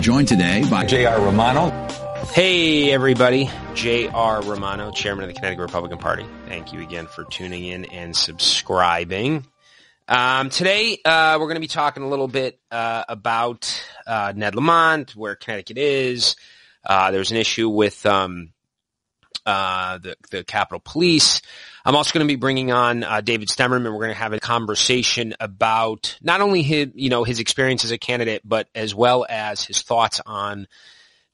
joined today by J.R. Romano. Hey, everybody. J.R. Romano, Chairman of the Connecticut Republican Party. Thank you again for tuning in and subscribing. Today, we're going to be talking a little bit about Ned Lamont, where Connecticut is. There's an issue with the Capitol Police. I'm also going to be bringing on David Stemerman. We're going to have a conversation about not only his experience as a candidate, but as well as his thoughts on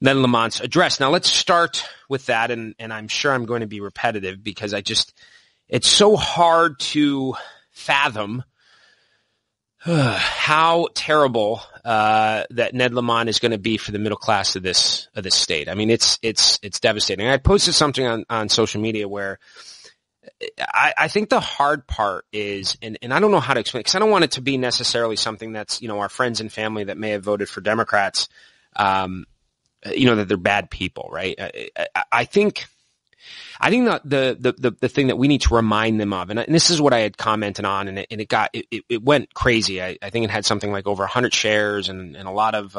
Ned Lamont's address. Now, let's start with that, and I'm sure I'm going to be repetitive because it's so hard to fathom how terrible that Ned Lamont is going to be for the middle class of this state. I mean, it's devastating. I posted something on social media where I think the hard part is, and I don't know how to explain it, because I don't want it to be necessarily something that's, our friends and family that may have voted for Democrats, that they're bad people, right? I think that the thing that we need to remind them of, and this is what I had commented on, and it went crazy. I think it had something like over 100 shares and a lot of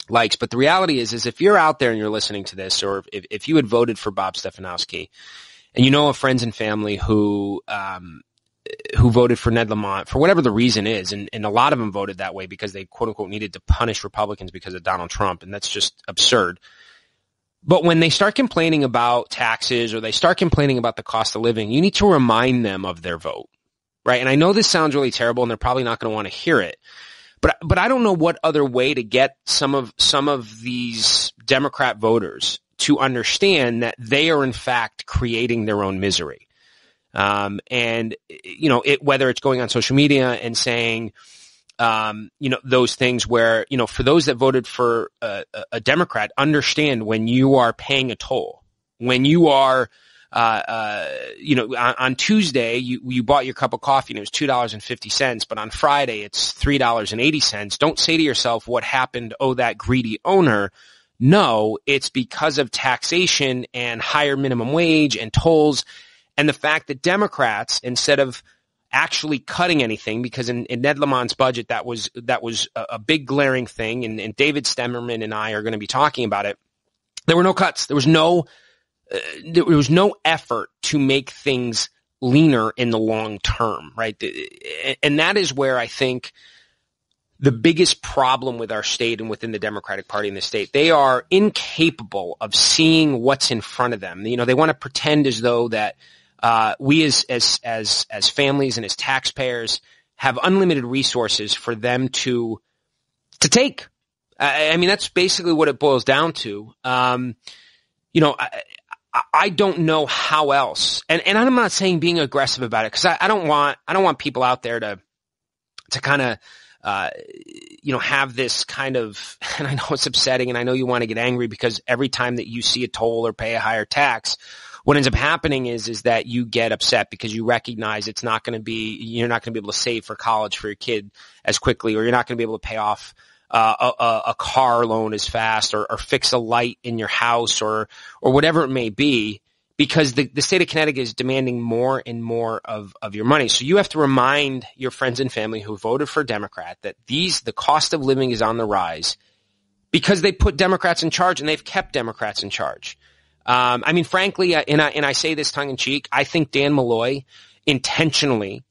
likes. But the reality is if you're out there and you're listening to this, or if you had voted for Bob Stefanowski, and you know of friends and family who voted for Ned Lamont for whatever the reason is, and a lot of them voted that way because they quote unquote needed to punish Republicans because of Donald Trump, and that's just absurd. But when they start complaining about taxes or they start complaining about the cost of living, you need to remind them of their vote, right? And I know this sounds really terrible and they're probably not going to want to hear it, but I don't know what other way to get some of these Democrat voters to understand that they are in fact creating their own misery. Whether it's going on social media and saying, those things where, for those that voted for a Democrat, understand when you are paying a toll, when you are, on Tuesday, you bought your cup of coffee and it was $2.50, but on Friday it's $3.80. Don't say to yourself, what happened? Oh, that greedy owner. No, it's because of taxation and higher minimum wage and tolls, and the fact that Democrats, instead of actually cutting anything, because in Ned Lamont's budget that was a big glaring thing, and David Stemerman and I are going to be talking about it. There were no cuts. There was no effort to make things leaner in the long term, right? And that is where I think the biggest problem with our state and within the Democratic Party in the state, they are incapable of seeing what's in front of them. They want to pretend as though that we as families and as taxpayers have unlimited resources for them to take. I mean, that's basically what it boils down to. I don't know how else, and I'm not saying being aggressive about it, because I don't want people out there to kind of have this kind of, and I know it's upsetting and I know you want to get angry because every time that you see a toll or pay a higher tax, what ends up happening is that you get upset because you recognize you're not going to be able to save for college for your kid as quickly, or you're not going to be able to pay off a car loan as fast, or fix a light in your house, or whatever it may be, because the state of Connecticut is demanding more and more of your money. So you have to remind your friends and family who voted for Democrat that the cost of living is on the rise because they put Democrats in charge, and they've kept Democrats in charge. Frankly, and I say this tongue in cheek, I think Dan Malloy intentionally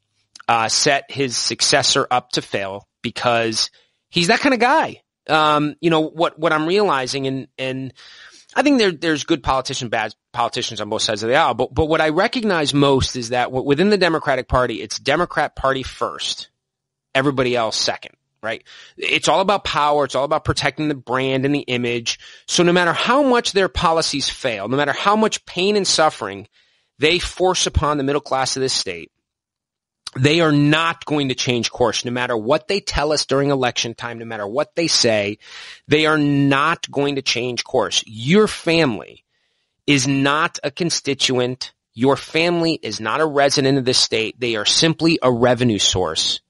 set his successor up to fail because he's that kind of guy. What I'm realizing, and I think there's good politicians, bad politicians on both sides of the aisle, but what I recognize most is that within the Democratic Party, it's Democrat Party first, everybody else second. Right? It's all about power. It's all about protecting the brand and the image. So no matter how much their policies fail, no matter how much pain and suffering they force upon the middle class of this state, they are not going to change course. No matter what they tell us during election time, no matter what they say, they are not going to change course. Your family is not a constituent. Your family is not a resident of this state. They are simply a revenue source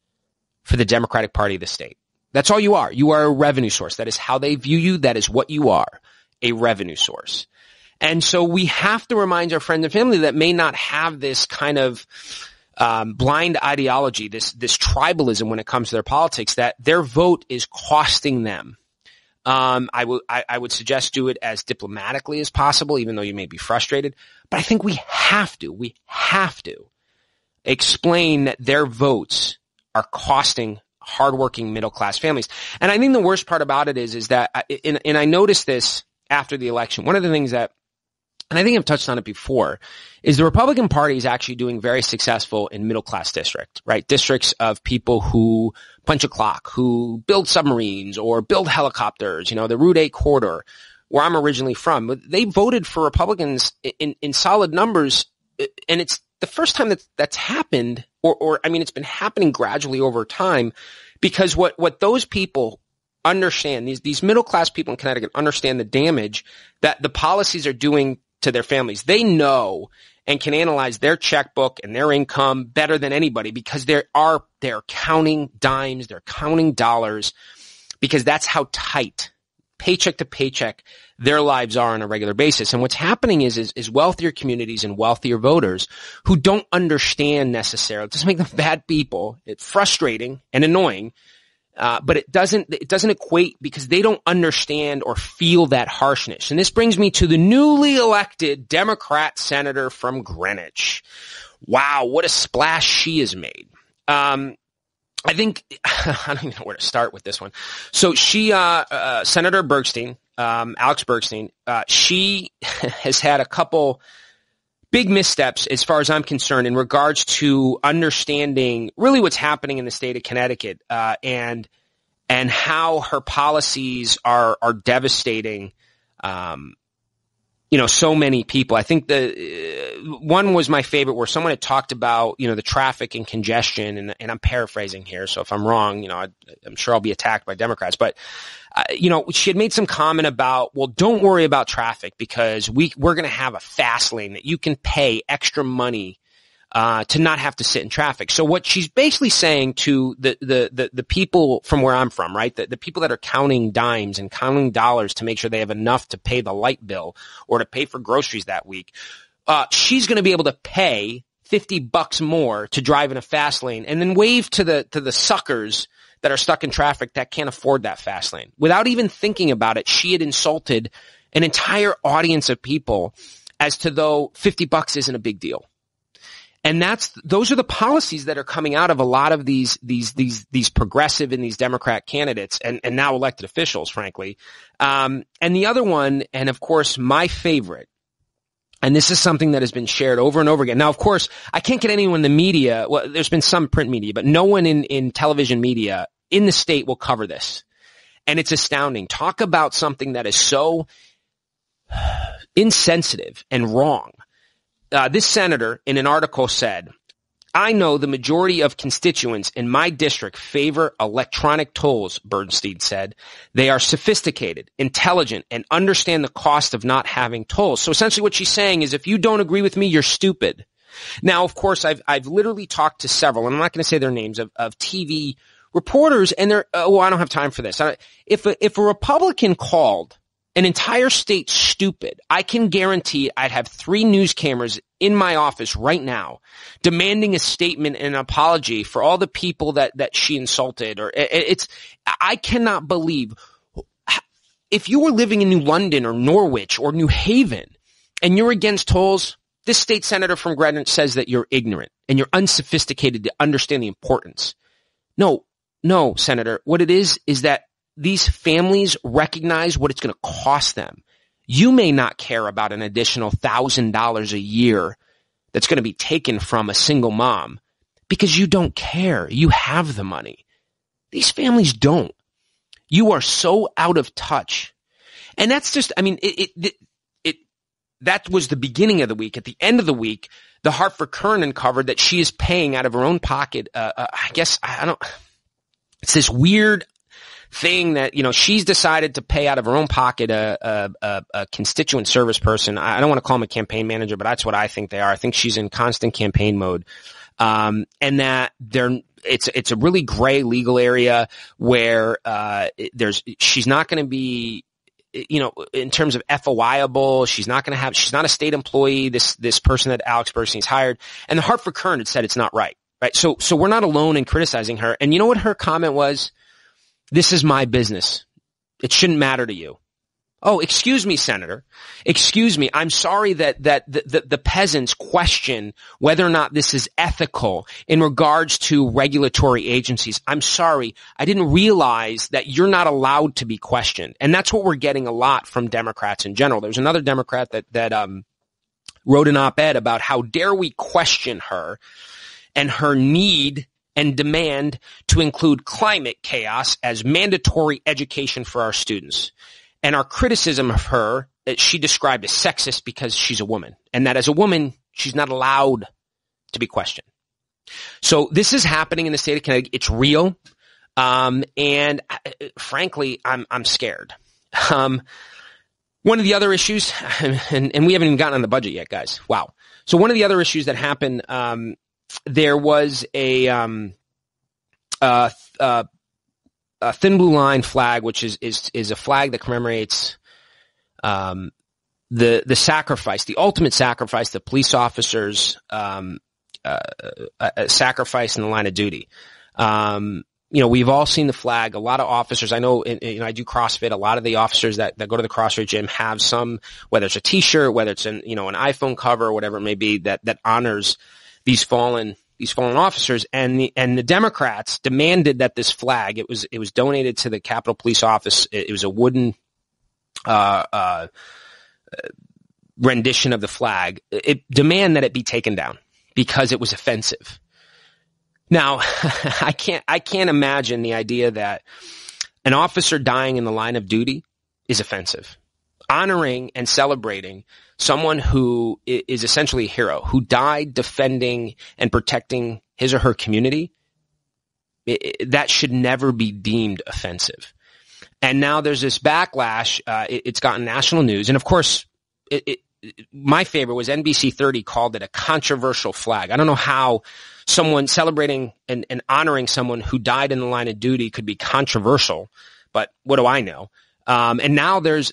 for the Democratic Party of the state. That's all you are. You are a revenue source. That is how they view you. That is what you are, a revenue source. And so we have to remind our friends and family that may not have this kind of blind ideology, this tribalism when it comes to their politics, that their vote is costing them I would suggest do it as diplomatically as possible, even though you may be frustrated. But I think we have to explain that their votes are costing hardworking middle-class families. And I think the worst part about it is that, and I noticed this after the election, one of the things that, and I think I've touched on it before, is the Republican Party is actually doing very successful in middle-class districts, right? Districts of people who punch a clock, who build submarines or build helicopters, the Route 8 corridor, where I'm originally from. They voted for Republicans in solid numbers, and it's the first time that's happened, or it's been happening gradually over time, because what those people understand, these middle-class people in Connecticut understand the damage that the policies are doing to their families. They know and can analyze their checkbook and their income better than anybody, because they're counting dimes, they're counting dollars, because that's how tight, paycheck to paycheck, their lives are on a regular basis. And what's happening is wealthier communities and wealthier voters who don't understand necessarily, it doesn't make them bad people. It's frustrating and annoying. But it doesn't equate, because they don't understand or feel that harshness. And this brings me to the newly elected Democrat senator from Greenwich. Wow, what a splash she has made. I think, I don't even know where to start with this one. So she, Senator Bergstein, Alex Bergstein, she has had a couple big missteps, as far as I'm concerned, in regards to understanding really what's happening in the state of Connecticut, and how her policies are devastating, so many people. I think the one was my favorite, where someone had talked about, the traffic and congestion, and I'm paraphrasing here, so if I'm wrong, I'm sure I'll be attacked by Democrats, but she had made some comment about, well, don't worry about traffic, because we're going to have a fast lane that you can pay extra money to not have to sit in traffic. So what she's basically saying to the people from where I'm from, right? The people that are counting dimes and counting dollars to make sure they have enough to pay the light bill or to pay for groceries that week. She's going to be able to pay $50 more to drive in a fast lane, and then wave to the suckers that are stuck in traffic that can't afford that fast lane. Without even thinking about it, she had insulted an entire audience of people as to though $50 isn't a big deal. And those are the policies that are coming out of a lot of these progressive and these Democrat candidates and now elected officials, frankly. And the other one, and of course my favorite, and this is something that has been shared over and over again. Now, of course, I can't get anyone in the media. Well, there's been some print media, but no one in television media in the state will cover this. And it's astounding. Talk about something that is so insensitive and wrong. This senator in an article said, I know the majority of constituents in my district favor electronic tolls, Bernstein said. They are sophisticated, intelligent, and understand the cost of not having tolls. So essentially what she's saying is, if you don't agree with me, you're stupid. Now, of course, I've literally talked to several, and I'm not going to say their names, of TV reporters, and they're, I don't have time for this. If a Republican called an entire state stupid, I can guarantee I'd have 3 news cameras in my office right now demanding a statement and an apology for all the people that she insulted. I cannot believe, if you were living in New London or Norwich or New Haven and you're against tolls, this state senator from Greenwich says that you're ignorant and you're unsophisticated to understand the importance. No, Senator, what it is that these families recognize what it's going to cost them. You may not care about an additional $1,000 a year that's going to be taken from a single mom because you don't care. You have the money. These families don't. You are so out of touch. And that's just, that was the beginning of the week. At the end of the week, the Hartford Courant uncovered that she is paying out of her own pocket. It's this weird thing that, she's decided to pay out of her own pocket a constituent service person. I don't want to call him a campaign manager, but that's what I think they are. I think she's in constant campaign mode. And that it's a really gray legal area where, she's not going to be, in terms of FOIable, she's not a state employee, this person that Alex Bernstein's hired. And the Hartford Courant had said it's not right. So we're not alone in criticizing her. And you know what her comment was? This is my business. It shouldn't matter to you. Oh, excuse me, Senator. Excuse me. I'm sorry that the peasants question whether or not this is ethical in regards to regulatory agencies. I'm sorry. I didn't realize that you're not allowed to be questioned. And that's what we're getting a lot from Democrats in general. There's another Democrat that wrote an op-ed about how dare we question her and her need and demand to include climate chaos as mandatory education for our students. And our criticism of her, she described as sexist because she's a woman, and that as a woman, she's not allowed to be questioned. So this is happening in the state of Connecticut. It's real. And frankly, I'm scared. One of the other issues, and we haven't even gotten on the budget yet, guys. Wow. So one of the other issues that happened, there was a thin blue line flag, which is a flag that commemorates the sacrifice, the ultimate sacrifice that police officers sacrifice in the line of duty. We've all seen the flag. A lot of officers, I know, I do CrossFit. A lot of the officers that go to the CrossFit gym have some, whether it's a T-shirt, whether it's an iPhone cover, or whatever it may be, that honors these fallen officers, and the Democrats demanded that this flag, it was donated to the Capitol Police Office. It was a wooden rendition of the flag. It demanded that it be taken down because it was offensive. Now, I can't imagine the idea that an officer dying in the line of duty is offensive. Honoring and celebrating someone who is essentially a hero, who died defending and protecting his or her community, that should never be deemed offensive. And now there's this backlash. It's gotten national news. And of course, my favorite was NBC 30 called it a controversial flag. I don't know how someone celebrating and honoring someone who died in the line of duty could be controversial, but what do I know? And now there's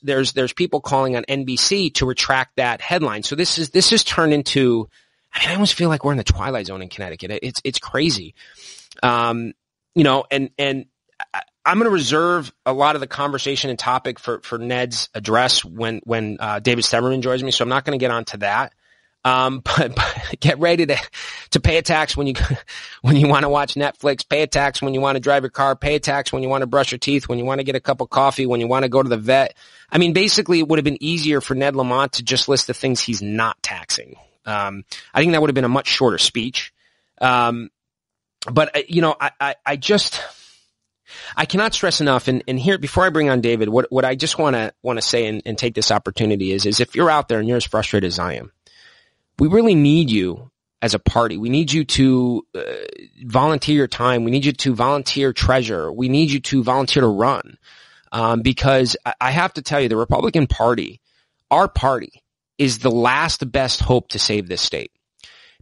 people calling on NBC to retract that headline. So this has turned into, I almost feel like we're in the Twilight Zone in Connecticut. It's crazy. And I'm going to reserve a lot of the conversation and topic for Ned's address when David Stemerman joins me. So I'm not going to get onto that. But get ready to pay a tax when you want to watch Netflix, pay a tax when you want to drive your car, pay a tax when you want to brush your teeth, when you want to get a cup of coffee, when you want to go to the vet. Basically it would have been easier for Ned Lamont to just list the things he's not taxing. I think that would have been a much shorter speech. But I cannot stress enough, and here, before I bring on David, what I just want to say and take this opportunity is if you're out there and you're as frustrated as I am, we really need you as a party. We need you to volunteer your time. We need you to volunteer treasure. We need you to volunteer to run. Because I have to tell you, the Republican Party, our party, is the last best hope to save this state.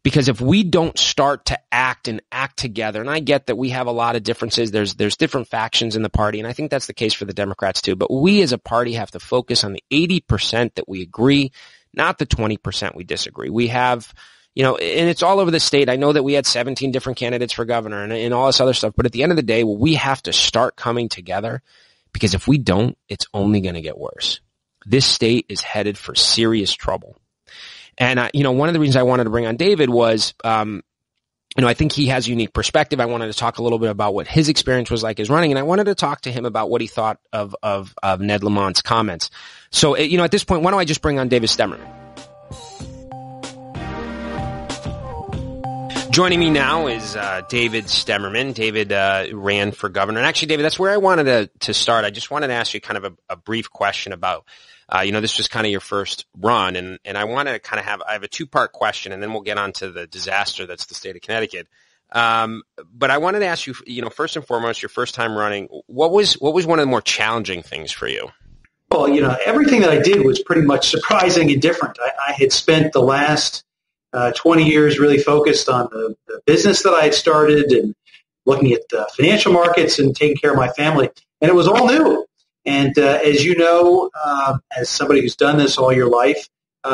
Because if we don't start to act together, and I get that we have a lot of differences, there's different factions in the party, and I think that's the case for the Democrats too, but we as a party have to focus on the 80% that we agree, not the 20% we disagree. We have, and it's all over the state. I know that we had 17 different candidates for governor and all this other stuff, but at the end of the day, we have to start coming together, because if we don't, it's only going to get worse. This state is headed for serious trouble. And, one of the reasons I wanted to bring on David was, I think he has a unique perspective. I wanted to talk a little bit about what his experience was like as running, and I wanted to talk to him about what he thought of Ned Lamont's comments. So, at this point, why don't I just bring on David Stemerman? Joining me now is David Stemerman. David ran for governor. And actually, David, that's where I wanted to start. I just wanted to ask you kind of a brief question about this was kind of your first run, and I want to kind of I have a two-part question, and then we'll get on to the disaster that's the state of Connecticut. But I wanted to ask you, first and foremost, your first time running, what was one of the more challenging things for you? Well, everything that I did was pretty much surprising and different. I had spent the last 20 years really focused on the business that I had started and looking at the financial markets and taking care of my family, and it was all new. And as you know, as somebody who's done this all your life,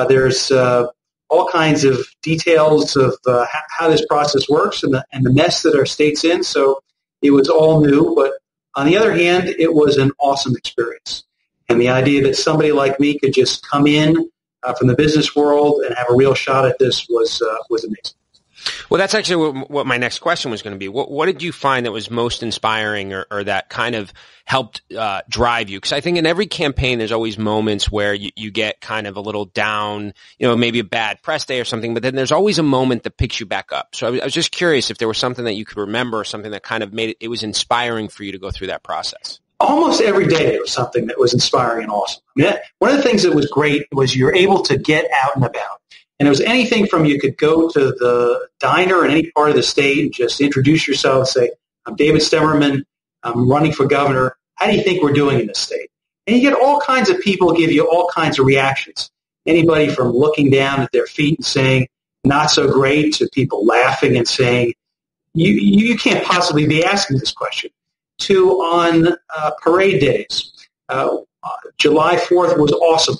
there's all kinds of details of how this process works and the mess that our state's in. So it was all new, but On the other hand, it was an awesome experience. And the idea that somebody like me could just come in from the business world and have a real shot at this was amazing. Well, that's actually what my next question was going to be. What did you find that was most inspiring or that kind of helped drive you? Because I think in every campaign, there's always moments where you get kind of a little down, maybe a bad press day or something, but then there's always a moment that picks you back up. So I was just curious if there was something that you could remember or something that kind of made it was inspiring for you to go through that process. Almost every day there was something that was inspiring and awesome. I mean, one of the things that was great was you're able to get out and about. And it was anything from you could go to the diner in any part of the state and just introduce yourself and say, I'm David Stemerman, I'm running for governor. How do you think we're doing in this state? And you get all kinds of people give you all kinds of reactions. Anybody from looking down at their feet and saying, not so great, to people laughing and saying, you can't possibly be asking this question, to on parade days. July 4th was awesome.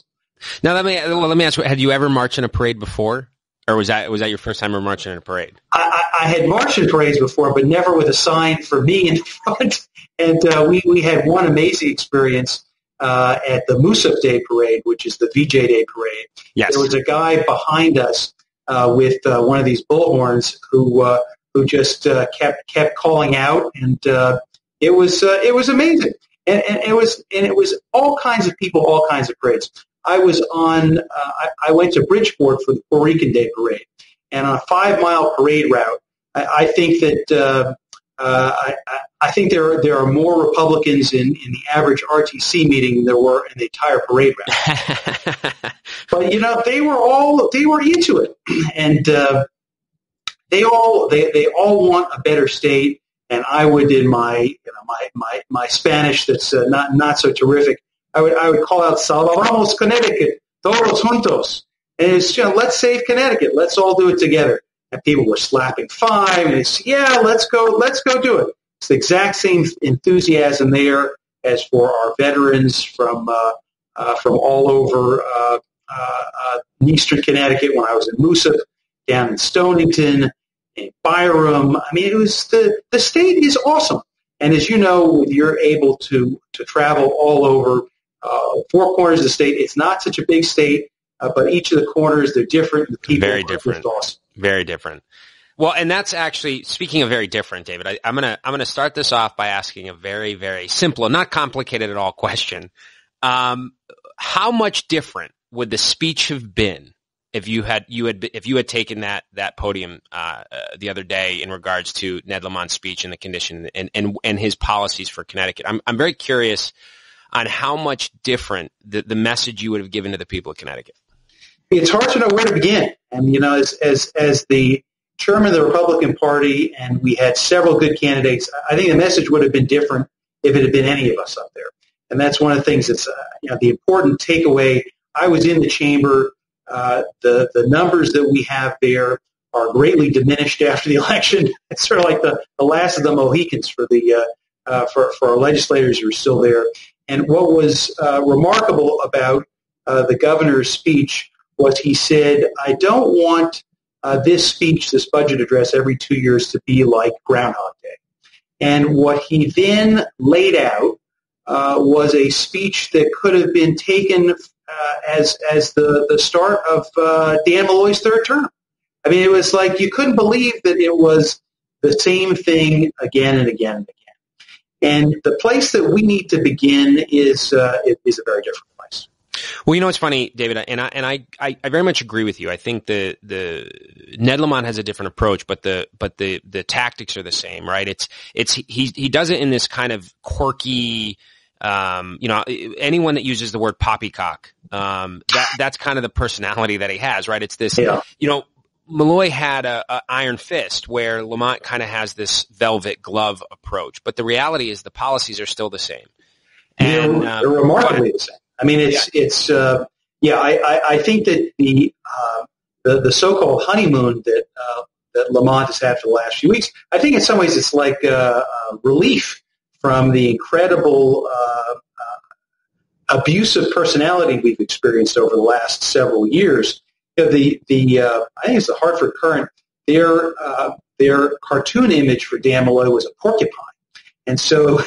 Now let me ask you: had you ever marched in a parade before, or was that your first time ever marching in a parade? I had marched in parades before, but never with a sign for me in front. And we had one amazing experience at the Musup Day Parade, which is the VJ Day Parade. Yes. There was a guy behind us with one of these bullhorns who just kept calling out, and it was amazing. And it was all kinds of people, all kinds of parades. I went to Bridgeport for the Puerto Rican Day Parade, and on a 5-mile parade route, I think that I think there are more Republicans in the average RTC meeting than there were in the entire parade route. But they were into it, and they all want a better state. And I would, in my Spanish that's not so terrific, I would call out "Salvamos Connecticut, todos juntos," and it's let's save Connecticut, let's all do it together. And people were slapping 5, and it's let's go do it. It's the exact same enthusiasm there as for our veterans from all over eastern Connecticut when I was in Musup, down in Stonington, in Byram. I mean, it was the state is awesome, and as you know, you're able to travel all over. 4 corners of the state. It's not such a big state, but each of the corners, they're different. The people very different. Awesome. Very different. Well, and that's actually, speaking of very different, David, I'm gonna start this off by asking a very, very simple, not complicated at all question. How much different would the speech have been if you had taken that podium the other day in regards to Ned Lamont's speech and the condition and his policies for Connecticut? I'm very curious on how much different the message you would have given to the people of Connecticut. It's hard to know where to begin. And, as the chairman of the Republican Party, and we had several good candidates, I think the message would have been different if it had been any of us up there. And that's one of the things that's, the important takeaway. I was in the chamber. The numbers that we have there are greatly diminished after the election. It's sort of like the last of the Mohicans for our legislators who are still there. And what was remarkable about the governor's speech was he said, I don't want this budget address every 2 years to be like Groundhog Day. And what he then laid out was a speech that could have been taken as the start of Dan Malloy's 3rd term. I mean, it was like you couldn't believe that it was the same thing again and again and again. And the place that we need to begin is a very different place. Well, it's funny, David, and I very much agree with you. I think the Ned Lamont has a different approach, but the tactics are the same, right? He does it in this kind of quirky. Anyone that uses the word poppycock, that's kind of the personality that he has, right? It's this, Malloy had a iron fist where Lamont kind of has this velvet glove approach, but the reality is the policies are still the same. And they're remarkably the same. I mean, I think that the so-called honeymoon that Lamont has had for the last few weeks, I think in some ways it's like relief from the incredible abusive personality we've experienced over the last several years. I think it's the Hartford Courant. Their cartoon image for Dan Malloy was a porcupine, And so,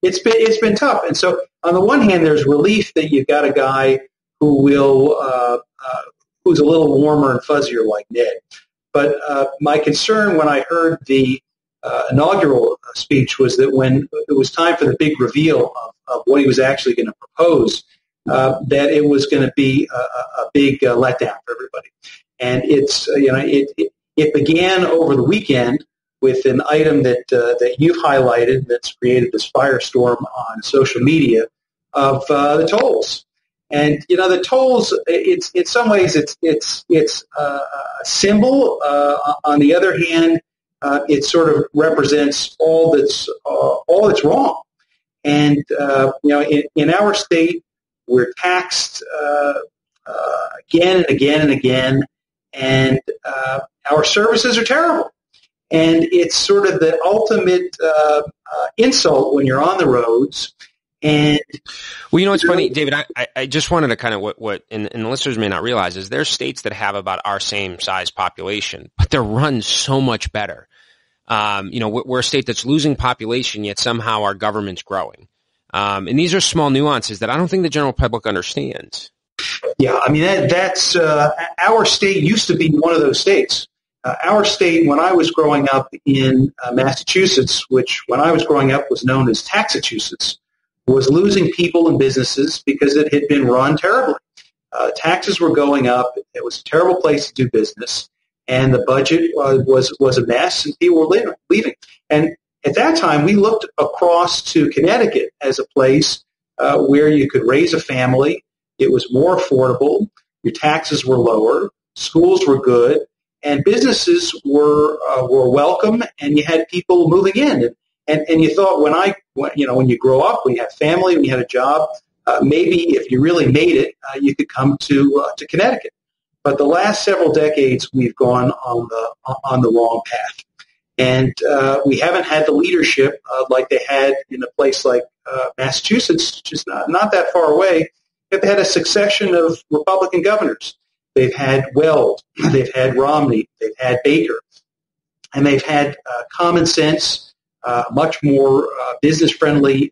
it's been tough. And so on the one hand, there's relief that you've got a guy who who's a little warmer and fuzzier like Ned. But my concern when I heard the inaugural speech was that when it was time for the big reveal of what he was actually going to propose, that it was going to be a big letdown for everybody. And it began over the weekend with an item that you've highlighted that's created this firestorm on social media of the tolls. And the tolls, it's in some ways it's a symbol. On the other hand, it sort of represents all that's wrong. And in our state, we're taxed again and again and again, and our services are terrible. And it's sort of the ultimate insult when you're on the roads. And it's funny, David. I just wanted to kind of what and the listeners may not realize is there's states that have about our same size population, but they're run so much better. We're a state that's losing population, yet somehow our government's growing. And these are small nuances that I don't think the general public understands. Yeah, I mean that's our state used to be one of those states. Our state, when I was growing up in Massachusetts, which when I was growing up was known as Taxachusetts, was losing people and businesses because it had been run terribly. Taxes were going up. It was a terrible place to do business, and the budget was a mess, and people were leaving. And at that time, we looked across to Connecticut as a place where you could raise a family. It was more affordable. Your taxes were lower. Schools were good. And businesses were welcome, and you had people moving in. And you thought when you grow up, when you have family, when you had a job, maybe if you really made it, you could come to Connecticut. But the last several decades, we've gone on the wrong path, and we haven't had the leadership like they had in a place like Massachusetts, which is not that far away. They've had a succession of Republican governors. They've had Weld, they've had Romney, they've had Baker, and they've had common sense, much more business-friendly,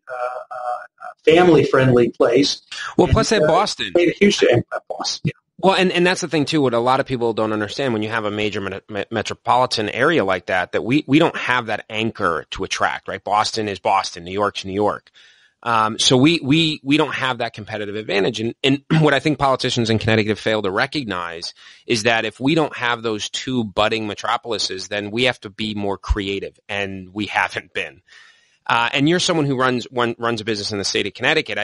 family-friendly place. Well, plus at Boston. Made a huge Boston, yeah. Well, and that's the thing, too, what a lot of people don't understand when you have a major metropolitan area like that we don't have that anchor to attract, right? Boston is Boston, New York's New York. So we don't have that competitive advantage. And what I think politicians in Connecticut fail to recognize is that if we don't have those two budding metropolises, then we have to be more creative, and we haven't been. And you're someone who runs a business in the state of Connecticut,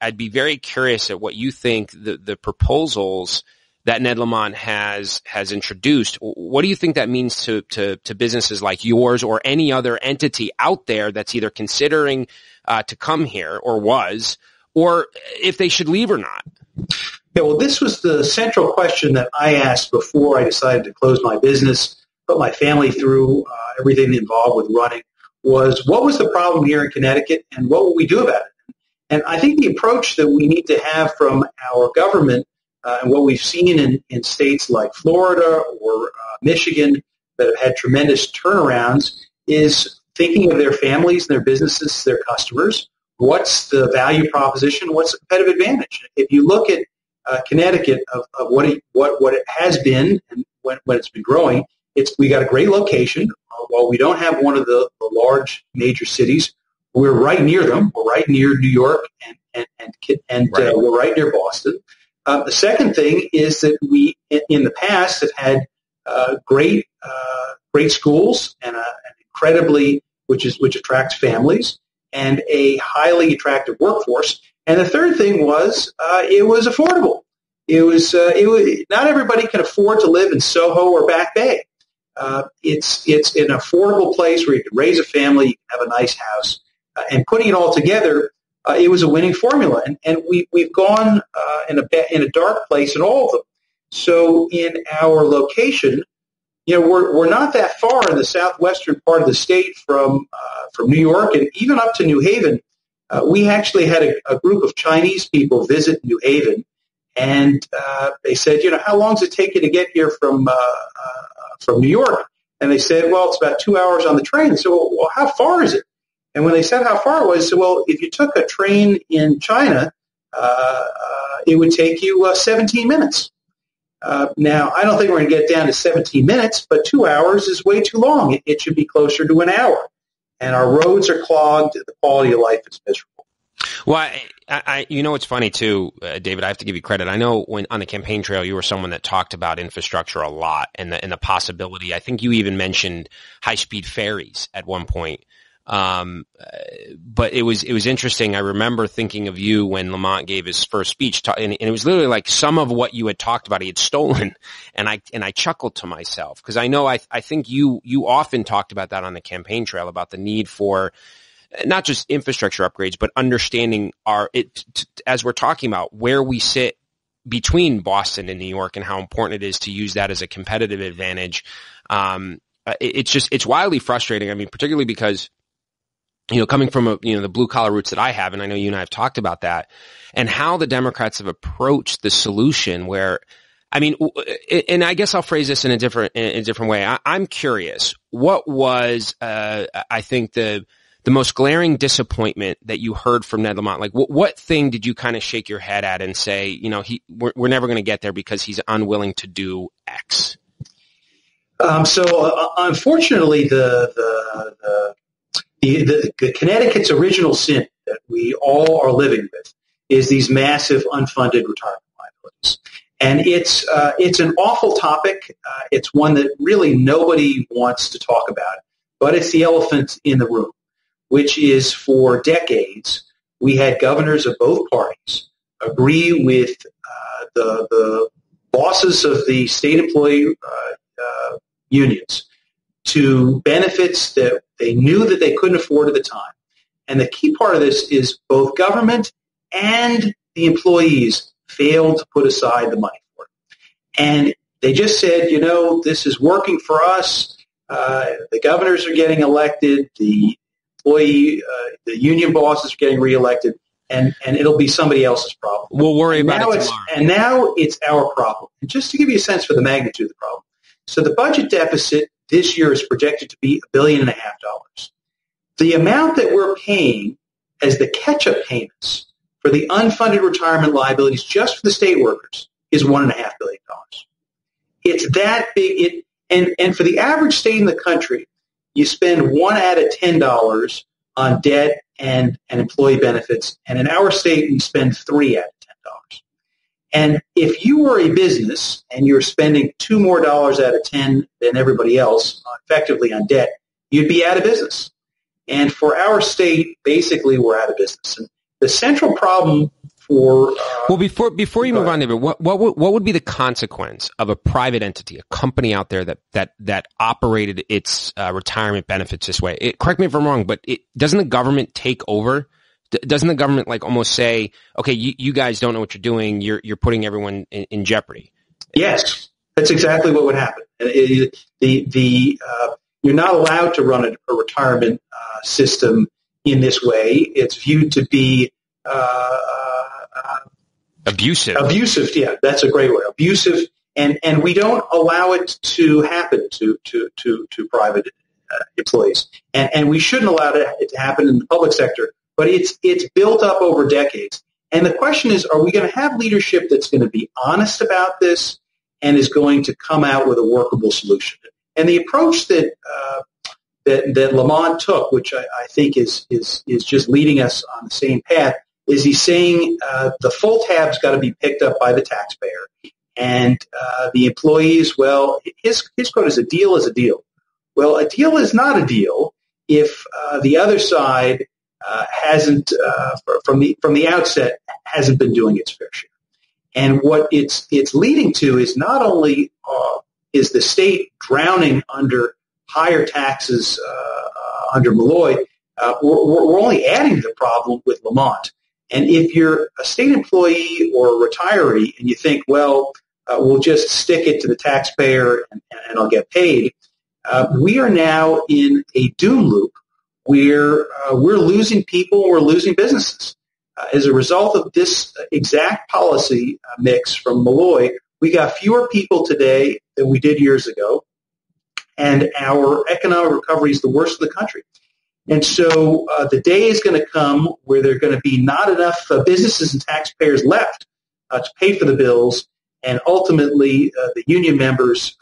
I'd be very curious at what you think the proposals that Ned Lamont has introduced. What do you think that means to businesses like yours or any other entity out there that's either considering to come here or if they should leave or not? Yeah, well, this was the central question that I asked before I decided to close my business, put my family through everything involved with running, was what was the problem here in Connecticut and what will we do about it? And I think the approach that we need to have from our government and what we've seen in states like Florida or Michigan that have had tremendous turnarounds is thinking of their families and their businesses, their customers. What's the value proposition? What's the competitive advantage? If you look at Connecticut of what it has been and when it's been growing, we got a great location. While we don't have one of the large major cities, we're right near them. We're right near New York and right. We're right near Boston. The second thing is that we, in the past, have had great schools and an incredibly, which attracts families, and a highly attractive workforce. And the third thing was it was affordable. It was not everybody can afford to live in Soho or Back Bay. It's an affordable place where you can raise a family, you can have a nice house, and putting it all together, it was a winning formula. And we've gone in a dark place in all of them. So in our location, we're not that far in the southwestern part of the state from New York and even up to New Haven. We actually had a group of Chinese people visit New Haven, and they said, how long does it take you to get here from New York? And they said, well, it's about 2 hours on the train. So, well, how far is it? And when they said how far it was, said, well, if you took a train in China, it would take you 17 minutes. Now, I don't think we're going to get down to 17 minutes, but 2 hours is way too long. It should be closer to an hour. And our roads are clogged. The quality of life is miserable. Well, it's funny too, David, I have to give you credit. I know when on the campaign trail, you were someone that talked about infrastructure a lot and the possibility. I think you even mentioned high-speed ferries at one point. But it was interesting. I remember thinking of you when Lamont gave his first speech, and it was literally like some of what you had talked about he had stolen, and I chuckled to myself because I know I think you often talked about that on the campaign trail about the need for not just infrastructure upgrades, but understanding as we're talking about where we sit between Boston and New York and how important it is to use that as a competitive advantage. It's wildly frustrating. I mean, particularly because, coming from the blue collar roots that I have, and I know you and I have talked about that, and how the Democrats have approached the solution where, I mean, and I guess I'll phrase this in a different way. I'm curious, what was, I think the most glaring disappointment that you heard from Ned Lamont? Like, what thing did you kind of shake your head at and say, we're never going to get there because he's unwilling to do X? So unfortunately, the Connecticut's original sin that we all are living with is these massive unfunded retirement liabilities, and it's an awful topic. It's one that really nobody wants to talk about, but it's the elephant in the room, which is for decades we had governors of both parties agree with the bosses of the state employee unions to benefits that they knew that they couldn't afford at the time. And the key part of this is both government and the employees failed to put aside the money for it. And they just said, this is working for us. The governors are getting elected. The the union bosses are getting reelected, and it'll be somebody else's problem. We'll worry about it tomorrow. And now it's our problem. And just to give you a sense for the magnitude of the problem, so the budget deficit this year is projected to be $1.5 billion. The amount that we're paying as the catch-up payments for the unfunded retirement liabilities just for the state workers is $1.5 billion. It's that big. And for the average state in the country, you spend 1 out of $10 on debt and employee benefits, and in our state, we spend 3 out of $10. And if you were a business and you're spending $2 more out of 10 than everybody else effectively on debt, you'd be out of business. And for our state, basically, we're out of business. And the central problem for before you move on, David, what would be the consequence of a private entity, a company out there that operated its retirement benefits this way? Correct me if I'm wrong, but doesn't the government take over? Doesn't the government almost say, okay, you guys don't know what you're doing, you're putting everyone in jeopardy? Yes, that's exactly what would happen. You're not allowed to run a retirement system in this way. It's viewed to be abusive. Abusive, yeah, that's a great word. Abusive, and we don't allow it to happen to private employees, and we shouldn't allow it to happen in the public sector. But it's built up over decades, and the question is: are we going to have leadership that's going to be honest about this and is going to come out with a workable solution? And the approach that Lamont took, which I think is just leading us on the same path, is he's saying the full tab's got to be picked up by the taxpayer, and the employees. Well, his quote is: "A deal is a deal." Well, a deal is not a deal if the other side hasn't, from the outset, hasn't been doing its fair share. And what it's leading to is not only is the state drowning under higher taxes under Malloy, we're only adding to the problem with Lamont. And if you're a state employee or a retiree and you think, well, we'll just stick it to the taxpayer and I'll get paid, we are now in a doom loop where we're losing people, we're losing businesses. As a result of this exact policy mix from Malloy, we got fewer people today than we did years ago, and our economic recovery is the worst in the country. And so the day is going to come where there are going to be not enough businesses and taxpayers left to pay for the bills, and ultimately the union members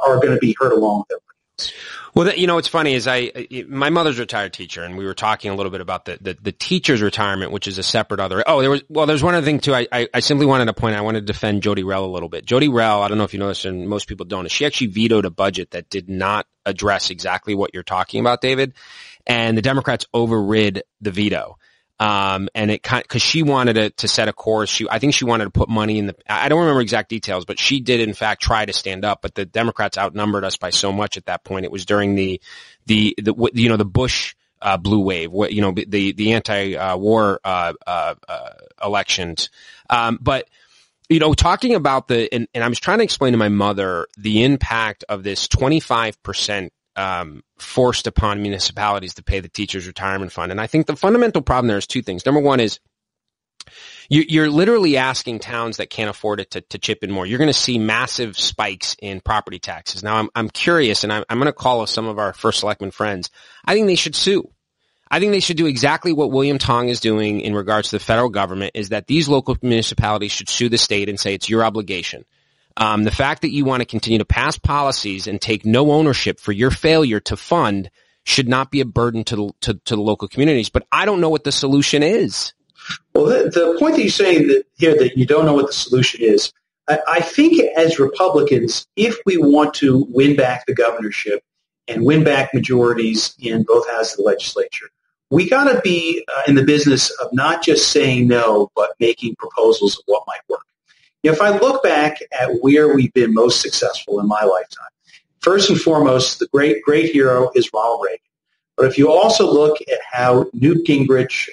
are going to be hurt along with everybody else. Well, what's funny is my mother's a retired teacher, and we were talking a little bit about the teacher's retirement, which is a separate other. Oh, there's one other thing too. I simply wanted to point out, I wanted to defend Jody Rell a little bit. Jody Rell, I don't know if you know this, and most people don't, is she actually vetoed a budget that did not address exactly what you're talking about, David. And the Democrats overrid the veto. And it cause she wanted to set a course. I think she wanted to put money in I don't remember exact details, but she did in fact try to stand up, but the Democrats outnumbered us by so much at that point. It was during the Bush, blue wave, the anti-war, elections. But, talking about and I was trying to explain to my mother the impact of this 25%, forced upon municipalities to pay the teachers' retirement fund. And I think the fundamental problem there is two things. Number one is you're literally asking towns that can't afford it to chip in more. You're going to see massive spikes in property taxes. Now, I'm curious, and I'm going to call some of our first selectman friends. I think they should sue. I think they should do exactly what William Tong is doing in regards to the federal government, is that these local municipalities should sue the state and say it's your obligation. The fact that you want to continue to pass policies and take no ownership for your failure to fund should not be a burden to the local communities. But I don't know what the solution is. Well, the point that you're saying that you don't know what the solution is, I think as Republicans, if we want to win back the governorship and win back majorities in both houses of the legislature, we got to be in the business of not just saying no, but making proposals of what might work. If I look back at where we've been most successful in my lifetime, first and foremost, the great hero is Ronald Reagan. But if you also look at how Newt Gingrich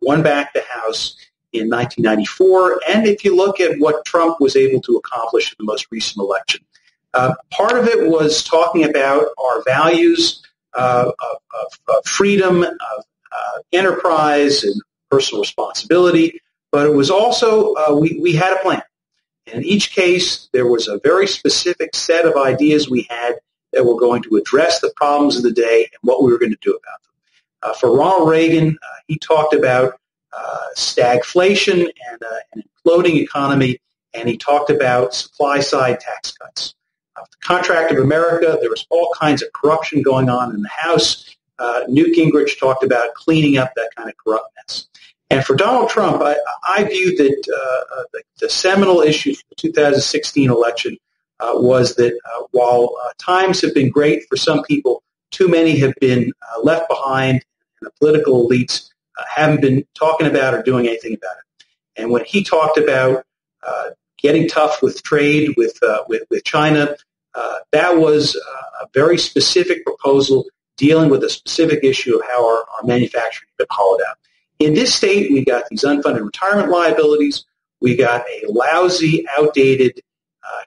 won back the House in 1994, and if you look at what Trump was able to accomplish in the most recent election, part of it was talking about our values of freedom, of enterprise, and personal responsibility. But it was also, we had a plan. And in each case, there was a very specific set of ideas we had that were going to address the problems of the day and what we were going to do about them. For Ronald Reagan, he talked about stagflation and an imploding economy, and he talked about supply-side tax cuts. The Contract of America, there was all kinds of corruption going on in the House. Newt Gingrich talked about cleaning up that kind of corrupt mess. And for Donald Trump, I view that the seminal issue for the 2016 election was that while times have been great for some people, too many have been left behind, and the political elites haven't been talking about or doing anything about it. And when he talked about getting tough with trade with China, that was a very specific proposal dealing with a specific issue of how our manufacturing has been hollowed out. In this state, we got these unfunded retirement liabilities. We got a lousy, outdated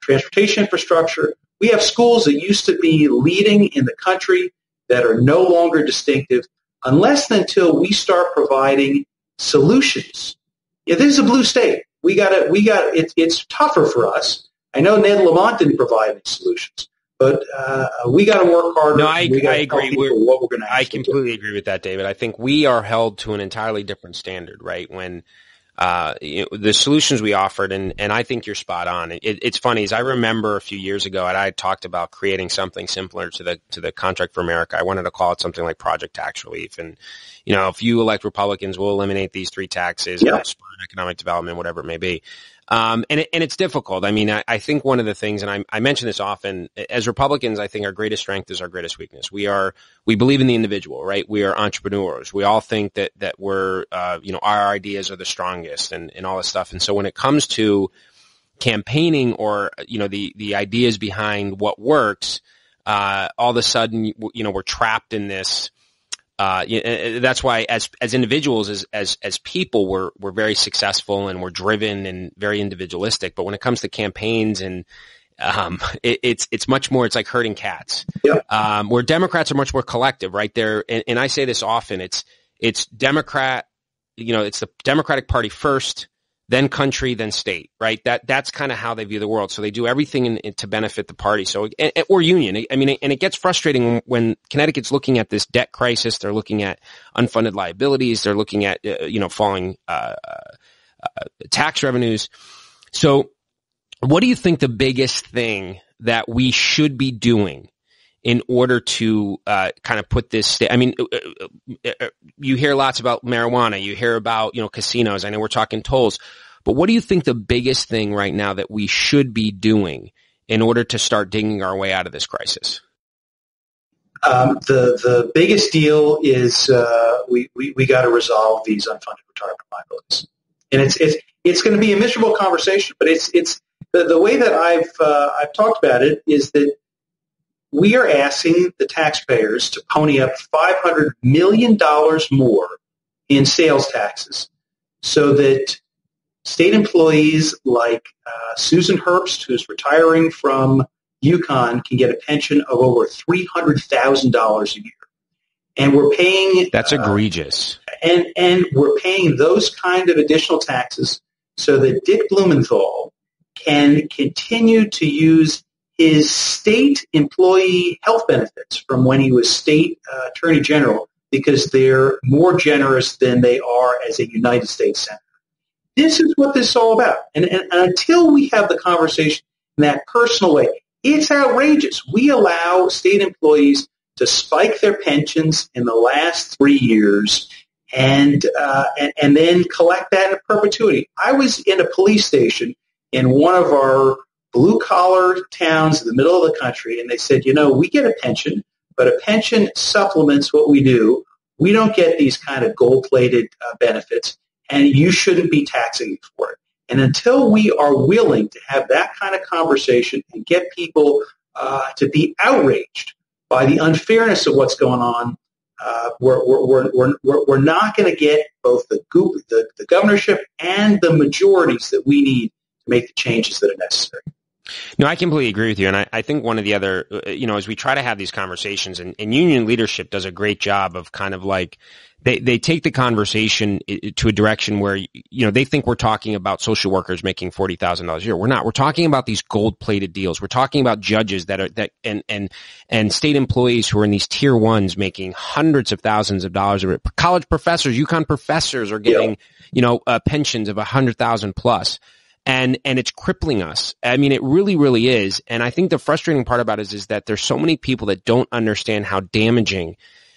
transportation infrastructure. We have schools that used to be leading in the country that are no longer distinctive unless and until we start providing solutions. Yeah, this is a blue state. It's tougher for us. I know Ned Lamont didn't provide any solutions, but we got to work harder. No, I agree. What we're going to. I completely agree with that, David. I think we are held to an entirely different standard, right? When the solutions we offered, and I think you're spot on. It's funny, as I remember a few years ago, and I talked about creating something similar to the Contract for America. I wanted to call it something like Project Tax Relief, and if you elect Republicans, we'll eliminate these 3 taxes, help spur economic development, whatever it may be. And it's difficult. I mean, I think one of the things, and I mention this often, as Republicans, I think our greatest strength is our greatest weakness. We believe in the individual, right? We are entrepreneurs. We all think that we're, our ideas are the strongest and all this stuff. And so when it comes to campaigning or, the ideas behind what works, all of a sudden, we're trapped in this. That's why as individuals, as people, we're very successful and we're driven and very individualistic. But when it comes to campaigns and it's much more. It's like herding cats. Yeah. Where Democrats are much more collective, right there. And I say this often. It's Democrat. It's the Democratic Party first, then country, then state, right? That's kind of how they view the world. So they do everything to benefit the party. So, or union. I mean, and it gets frustrating when Connecticut's looking at this debt crisis. They're looking at unfunded liabilities. They're looking at, falling, tax revenues. So what do you think the biggest thing that we should be doing in order to kind of put this? I mean, you hear lots about marijuana. You hear about, casinos. I know we're talking tolls. But what do you think the biggest thing right now that we should be doing in order to start digging our way out of this crisis? The biggest deal is we got to resolve these unfunded retirement liabilities. And it's going to be a miserable conversation, but it's the way that I've talked about it is that we are asking the taxpayers to pony up $500 million more in sales taxes so that state employees like Susan Herbst, who's retiring from UConn, can get a pension of over $300,000 a year. And we're paying... That's egregious. And we're paying those kind of additional taxes so that Dick Blumenthal can continue to use his state employee health benefits from when he was state attorney general because they're more generous than they are as a United States senator. This is what this is all about. And until we have the conversation in that personal way, it's outrageous. We allow state employees to spike their pensions in the last 3 years and then collect that in perpetuity. I was in a police station in one of our blue-collar towns in the middle of the country, and they said, we get a pension, but a pension supplements what we do. We don't get these kind of gold-plated benefits, and you shouldn't be taxing me for it. And until we are willing to have that kind of conversation and get people to be outraged by the unfairness of what's going on, we're not going to get both the governorship and the majorities that we need to make the changes that are necessary. No, I completely agree with you. And I think one of the other, as we try to have these conversations, and union leadership does a great job of kind of like, they take the conversation to a direction where, they think we're talking about social workers making $40,000 a year. We're not. We're talking about these gold-plated deals. We're talking about judges and state employees who are in these tier ones making hundreds of thousands of dollars. College professors, UConn professors are getting, pensions of 100,000 plus. And it's crippling us. I mean, it really, really is. And I think the frustrating part about it is that there's so many people that don't understand how damaging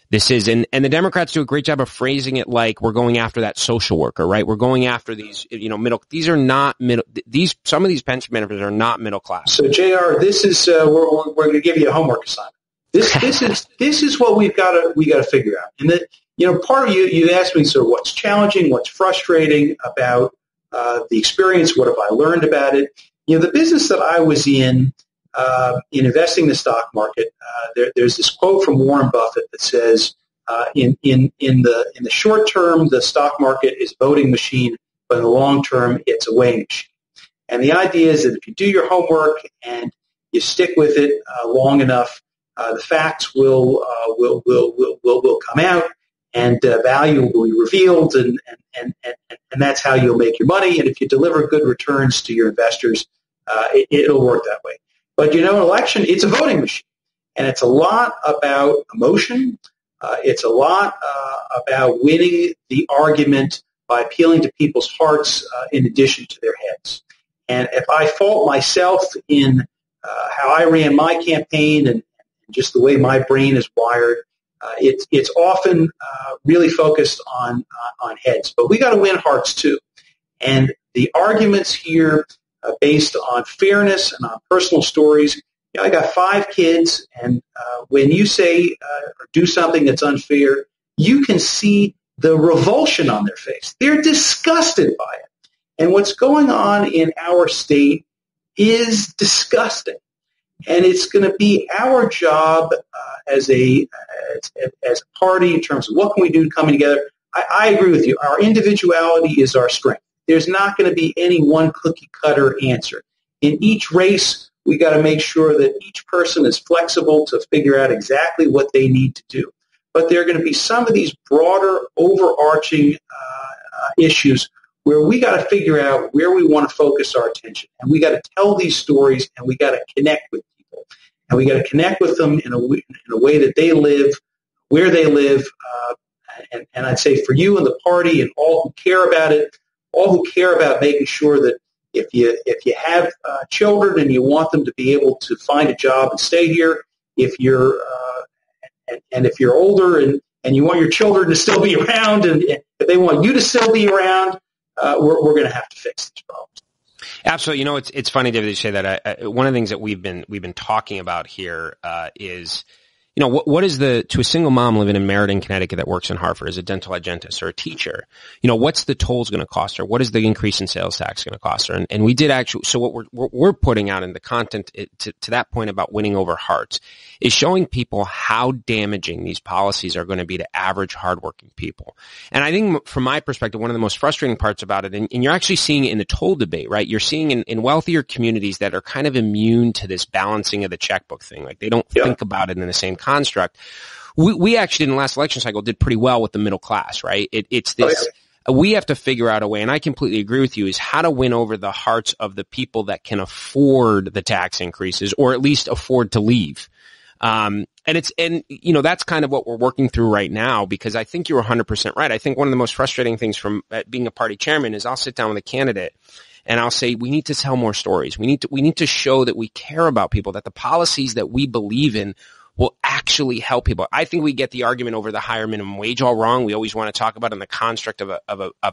this is. And the Democrats do a great job of phrasing it like we're going after that social worker, right? We're going after these, these are not middle, some of these pension benefits are not middle class. So JR, this is, we're going to give you a homework assignment. This is what we got to figure out. And that, part of you asked me sort of what's challenging, what's frustrating about the experience, what have I learned about it? The business that I was in investing in the stock market, there's this quote from Warren Buffett that says, in the short term, the stock market is a voting machine, but in the long term, it's a weighing machine. And the idea is that if you do your homework and you stick with it long enough, the facts will come out. And value will be revealed, and that's how you'll make your money. And if you deliver good returns to your investors, it'll work that way. But an election, it's a voting machine, and it's a lot about emotion. It's a lot about winning the argument by appealing to people's hearts in addition to their heads. And if I fault myself in how I ran my campaign and just the way my brain is wired, it's often really focused on heads, but we got to win hearts too. And the arguments here based on fairness and on personal stories. I got 5 kids, and when you say or do something that's unfair, you can see the revulsion on their face. They're disgusted by it. And what's going on in our state is disgusting. And it's going to be our job as a party in terms of what can we do coming together. I agree with you. Our individuality is our strength. There's not going to be any one cookie-cutter answer. In each race, we got to make sure that each person is flexible to figure out exactly what they need to do. But there are going to be some of these broader, overarching issues where we got to figure out where we want to focus our attention. And we got to tell these stories, and we got to connect with people. And we got to connect with them in a way that they live, where they live. And I'd say for you and the party and all who care about it, all who care about making sure that if you have children and you want them to be able to find a job and stay here, if you're if you're older and you want your children to still be around, and if they want you to still be around, we're going to have to fix these problems. Absolutely. You know, it's funny, David, you say that. One of the things that we've been talking about here is, you know, what is to a single mom living in Meriden, Connecticut that works in Hartford as a dental hygienist or a teacher, you know, what's the tolls going to cost her? What is the increase in sales tax going to cost her? And we did actually, so what we're putting out in the content to that point about winning over hearts is showing people how damaging these policies are going to be to average hardworking people. And I think from my perspective, one of the most frustrating parts about it, and you're actually seeing it in the toll debate, right? You're seeing in wealthier communities that are kind of immune to this balancing of the checkbook thing. Like they don't think about it in the same construct. We actually in the last election cycle did pretty well with the middle class, right? It's this, we have to figure out a way, and I completely agree with you, is how to win over the hearts of the people that can afford the tax increases or at least afford to leave. And you know, that's kind of what we're working through right now, because I think you're 100% right. I think one of the most frustrating things from being a party chairman is I'll sit down with a candidate and I'll say, we need to tell more stories. We need to show that we care about people, that the policies that we believe in will actually help people. I think we get the argument over the higher minimum wage all wrong. We always want to talk about it in the construct of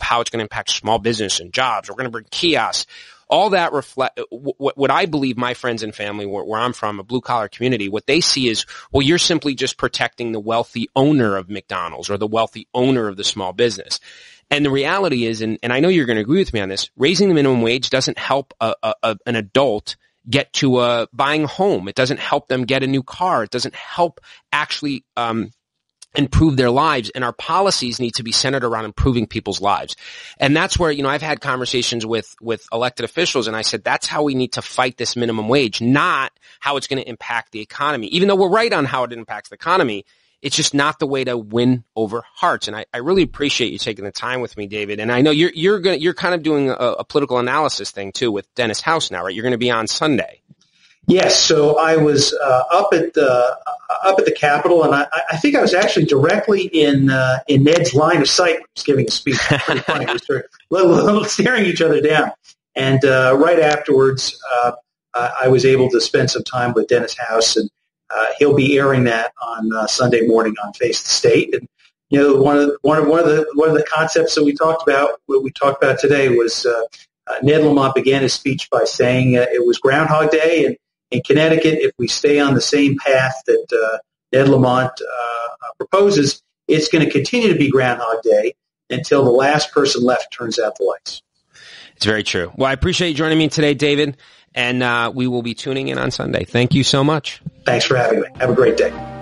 how it's going to impact small business and jobs. We're going to bring kiosks. All that reflect what I believe my friends and family, where I'm from, a blue collar community, what they see is, well, you're simply just protecting the wealthy owner of McDonald's or the wealthy owner of the small business. And the reality is, and I know you're going to agree with me on this, raising the minimum wage doesn't help an adult get to buying a home. It doesn't help them get a new car. It doesn't help actually improve their lives. And our policies need to be centered around improving people's lives. And that's where, you know, I've had conversations with elected officials, and I said, that's how we need to fight this minimum wage, not how it's going to impact the economy. Even though we're right on how it impacts the economy, it's just not the way to win over hearts. And I really appreciate you taking the time with me, David. And I know you're kind of doing a political analysis thing too with Dennis House now, right? You're going to be on Sunday. Yes. So I was up at the Capitol, and I think I was actually directly in Ned's line of sight when he was giving a speech. Pretty funny. We were staring each other down. And right afterwards, I was able to spend some time with Dennis House, and he'll be airing that on Sunday morning on Face the State. And you know, one of the concepts that we talked about today was Ned Lamont began his speech by saying it was Groundhog Day, and in Connecticut, if we stay on the same path that Ned Lamont proposes, it's going to continue to be Groundhog Day until the last person left turns out the lights. It's very true. Well, I appreciate you joining me today, David, and we will be tuning in on Sunday. Thank you so much. Thanks for having me. Have a great day.